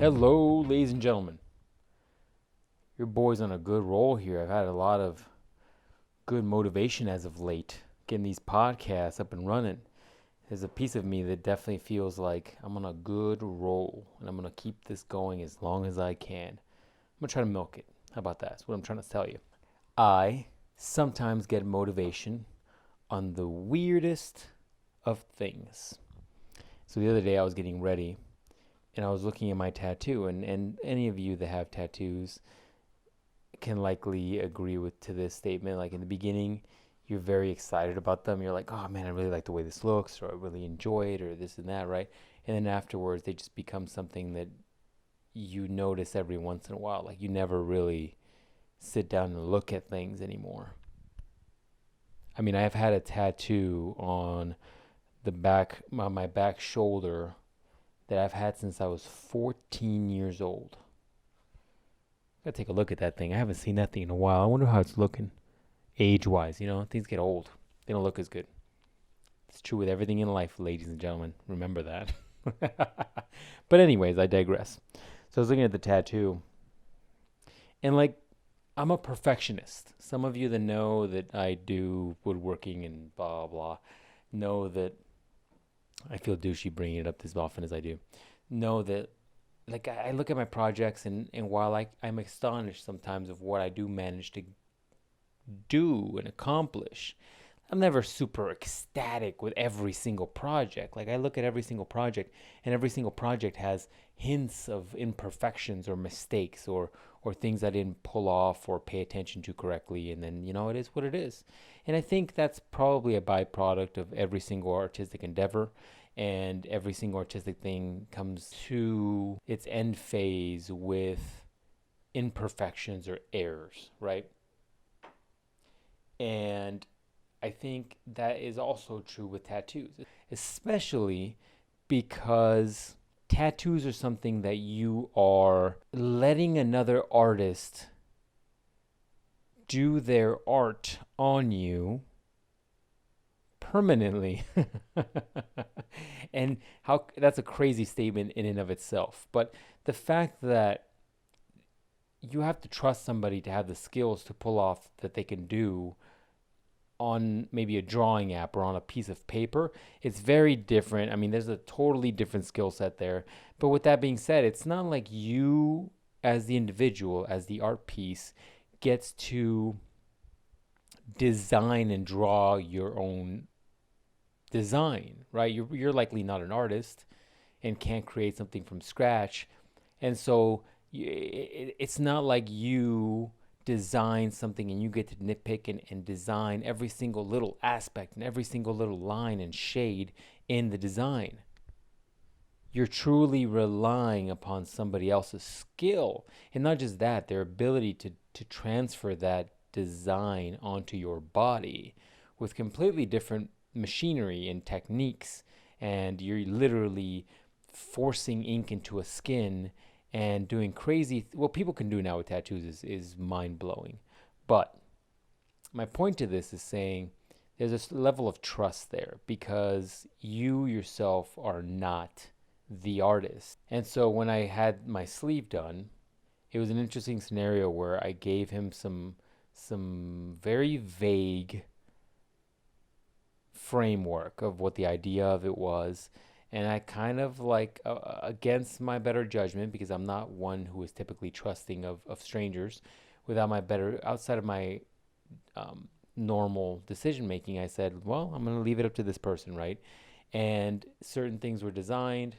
Hello, ladies and gentlemen. Your boy's on a good roll here. I've had a lot of good motivation as of late, getting these podcasts up and running. There's a piece of me that definitely feels like I'm on a good roll, and I'm going to keep this going as long as I can. I'm going to try to milk it. How about that? That's what I'm trying to tell you. I sometimes get motivation on the weirdest of things. So the other day I was getting ready, and I was looking at my tattoo, and any of you that have tattoos can likely agree to this statement. Like in the beginning, you're very excited about them. You're like, oh man, I really like the way this looks, or I really enjoy it, or this and that, right? And then afterwards, they just become something that you notice every once in a while. Like you never really sit down and look at things anymore. I mean, I've had a tattoo on my back shoulder that I've had since I was 14 years old. Gotta take a look at that thing. I haven't seen that thing in a while. I wonder how it's looking age-wise. Things get old. They don't look as good. It's true with everything in life, ladies and gentlemen. Remember that. But anyways, I digress. So I was looking at the tattoo, and I'm a perfectionist. Some of you that know that I do woodworking and blah, blah, know that I feel douchey bringing it up as often as I do. Know that, I look at my projects, and while I'm astonished sometimes of what I do manage to do and accomplish, I'm never super ecstatic with every single project. Like I look at every single project, and every single project has hints of imperfections or mistakes or things I didn't pull off or pay attention to correctly, and then it is what it is. And I think that's probably a byproduct of every single artistic endeavor, and every single artistic thing comes to its end phase with imperfections or errors, right? And I think that is also true with tattoos, especially because tattoos are something that you are letting another artist do their art on you permanently. And how that's a crazy statement in and of itself. But the fact that you have to trust somebody to have the skills to pull off that they can do on maybe a drawing app or on a piece of paper, it's very different. I mean, there's a totally different skill set there. But with that being said, it's not like you as the individual, as the art piece, gets to design and draw your own design, right? You're likely not an artist and can't create something from scratch. And so it's not like you design something and you get to nitpick and design every single little aspect and every single little line and shade in the design. You're truly relying upon somebody else's skill, and not just that, their ability to transfer that design onto your body with completely different machinery and techniques. And you're literally forcing ink into a skin and doing crazy what people can do now with tattoos is mind-blowing. But my point to this is saying there's a level of trust there, because you yourself are not the artist. And so when I had my sleeve done, it was an interesting scenario where I gave him some very vague framework of what the idea of it was. And I kind of against my better judgment, because I'm not one who is typically trusting of strangers, outside of my normal decision making, I said, well, I'm going to leave it up to this person, right? And certain things were designed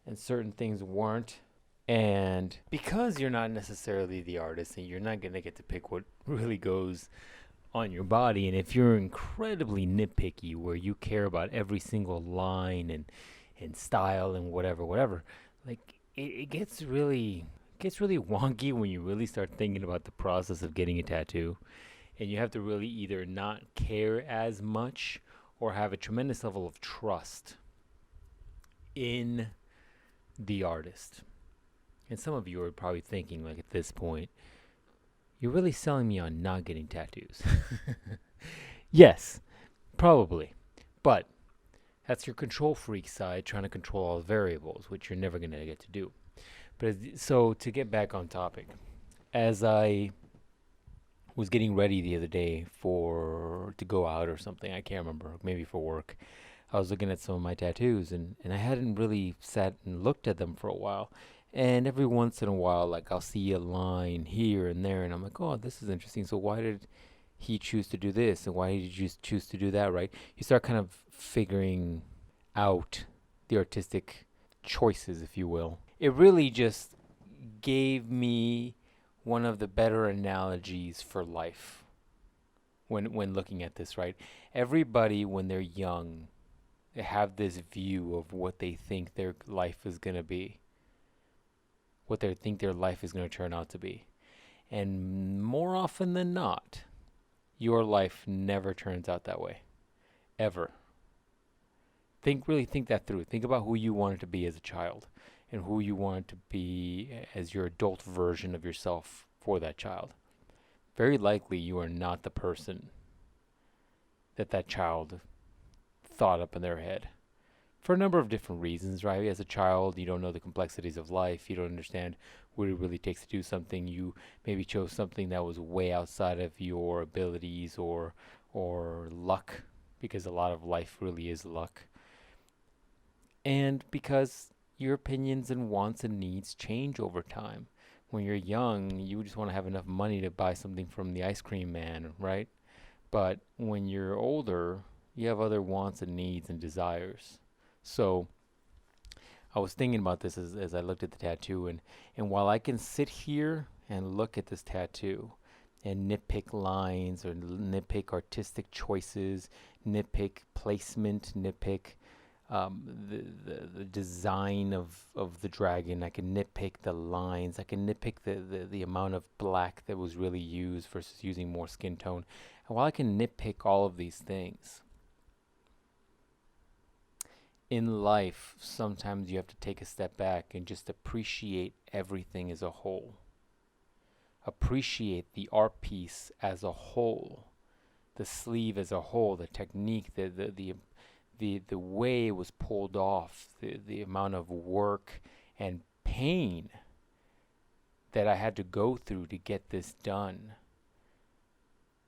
and certain things weren't. And because you're not necessarily the artist and you're not going to get to pick what really goes on your body, and if you're incredibly nitpicky where you care about every single line and style and whatever, it gets really wonky when you really start thinking about the process of getting a tattoo. And you have to really either not care as much or have a tremendous level of trust in the artist. And some of you are probably thinking, at this point, you're really selling me on not getting tattoos. Yes, probably. But that's your control freak side trying to control all the variables, which you're never going to get to do. So to get back on topic, as I was getting ready the other day for to go out or something, I can't remember, maybe for work, I was looking at some of my tattoos, and I hadn't really sat and looked at them for a while. And every once in a while, like I'll see a line here and there, and I'm like, oh, this is interesting. So why did he choose to do this, and why did you choose to do that? Right? You start kind of figuring out the artistic choices, if you will. It really just gave me one of the better analogies for life when looking at this. Right? Everybody, when they're young, they have this view of what they think their life is going to be, what they think their life is going to turn out to be. And more often than not, your life never turns out that way. Ever. Really think that through. Think about who you wanted to be as a child and who you wanted to be as your adult version of yourself for that child. Very likely you are not the person that child thought up in their head for a number of different reasons, right? As a child, you don't know the complexities of life. You don't understand what it really takes to do something. You maybe chose something that was way outside of your abilities or luck, because a lot of life really is luck. And because your opinions and wants and needs change over time. When you're young, you just want to have enough money to buy something from the ice cream man, right? But when you're older, you have other wants and needs and desires. So I was thinking about this as I looked at the tattoo, and while I can sit here and look at this tattoo and nitpick lines or nitpick artistic choices, nitpick placement, nitpick the design of the dragon, I can nitpick the lines, I can nitpick the amount of black that was really used versus using more skin tone. And while I can nitpick all of these things, in life, sometimes you have to take a step back and just appreciate everything as a whole. Appreciate the art piece as a whole, the sleeve as a whole, the technique, the way it was pulled off, the amount of work and pain that I had to go through to get this done.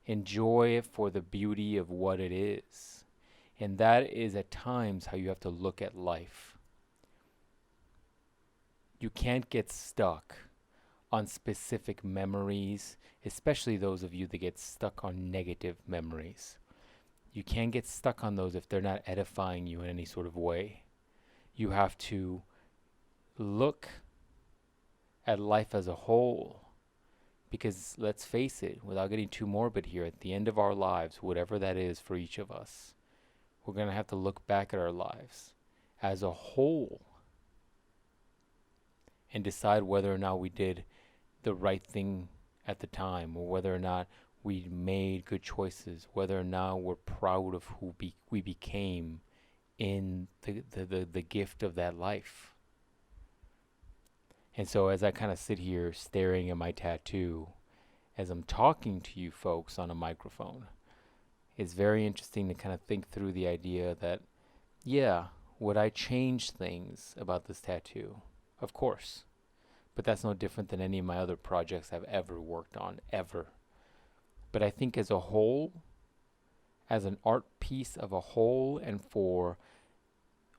Enjoy it for the beauty of what it is. And that is at times how you have to look at life. You can't get stuck on specific memories, especially those of you that get stuck on negative memories. You can't get stuck on those if they're not edifying you in any sort of way. You have to look at life as a whole. Because let's face it, without getting too morbid here, at the end of our lives, whatever that is for each of us, we're going to have to look back at our lives as a whole and decide whether or not we did the right thing at the time, or whether or not we made good choices, whether or not we're proud of who we became in the gift of that life. And so as I kind of sit here staring at my tattoo, as I'm talking to you folks on a microphone, it's very interesting to kind of think through the idea that, yeah, would I change things about this tattoo? Of course. But that's no different than any of my other projects I've ever worked on, ever. But I think as a whole, as an art piece of a whole, and for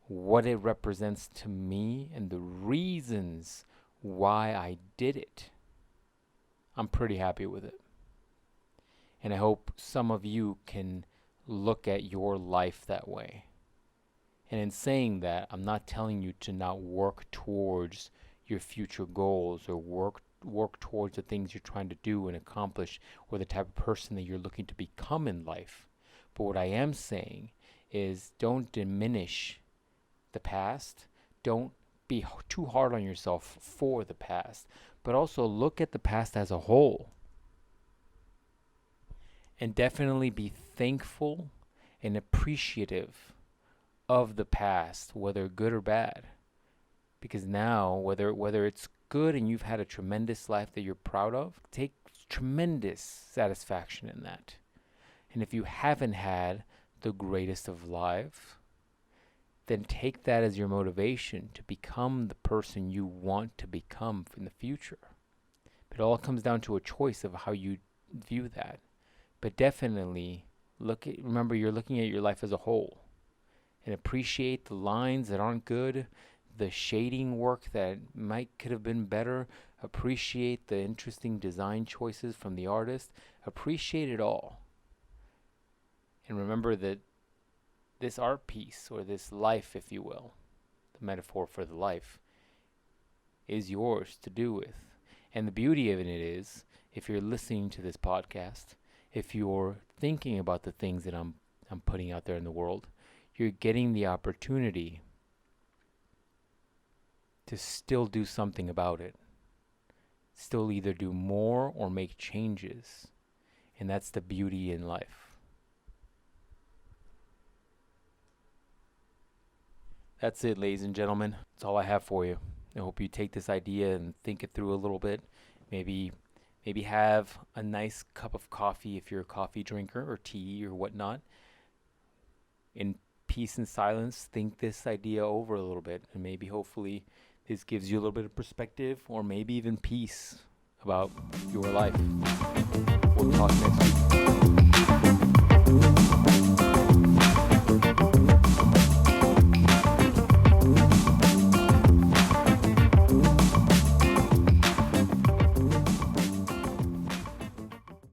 what it represents to me and the reasons why I did it, I'm pretty happy with it. And I hope some of you can look at your life that way. And in saying that, I'm not telling you to not work towards your future goals or work towards the things you're trying to do and accomplish, or the type of person that you're looking to become in life. But what I am saying is, don't diminish the past. Don't be too hard on yourself for the past, but also look at the past as a whole. And definitely be thankful and appreciative of the past, whether good or bad. Because now, whether it's good and you've had a tremendous life that you're proud of, take tremendous satisfaction in that. And if you haven't had the greatest of life, then take that as your motivation to become the person you want to become in the future. But it all comes down to a choice of how you view that. But definitely remember you're looking at your life as a whole, and appreciate the lines that aren't good, the shading work that could have been better, appreciate the interesting design choices from the artist, appreciate it all. And remember that this art piece, or this life, if you will, the metaphor for the life, is yours to do with. And the beauty of it is, if you're listening to this podcast, if you're thinking about the things that I'm putting out there in the world, you're getting the opportunity to still do something about it. Still either do more or make changes. And that's the beauty in life. That's it, ladies and gentlemen. That's all I have for you. I hope you take this idea and think it through a little bit. Maybe have a nice cup of coffee if you're a coffee drinker, or tea or whatnot. In peace and silence, think this idea over a little bit, and maybe hopefully this gives you a little bit of perspective, or maybe even peace about your life. We'll talk next week.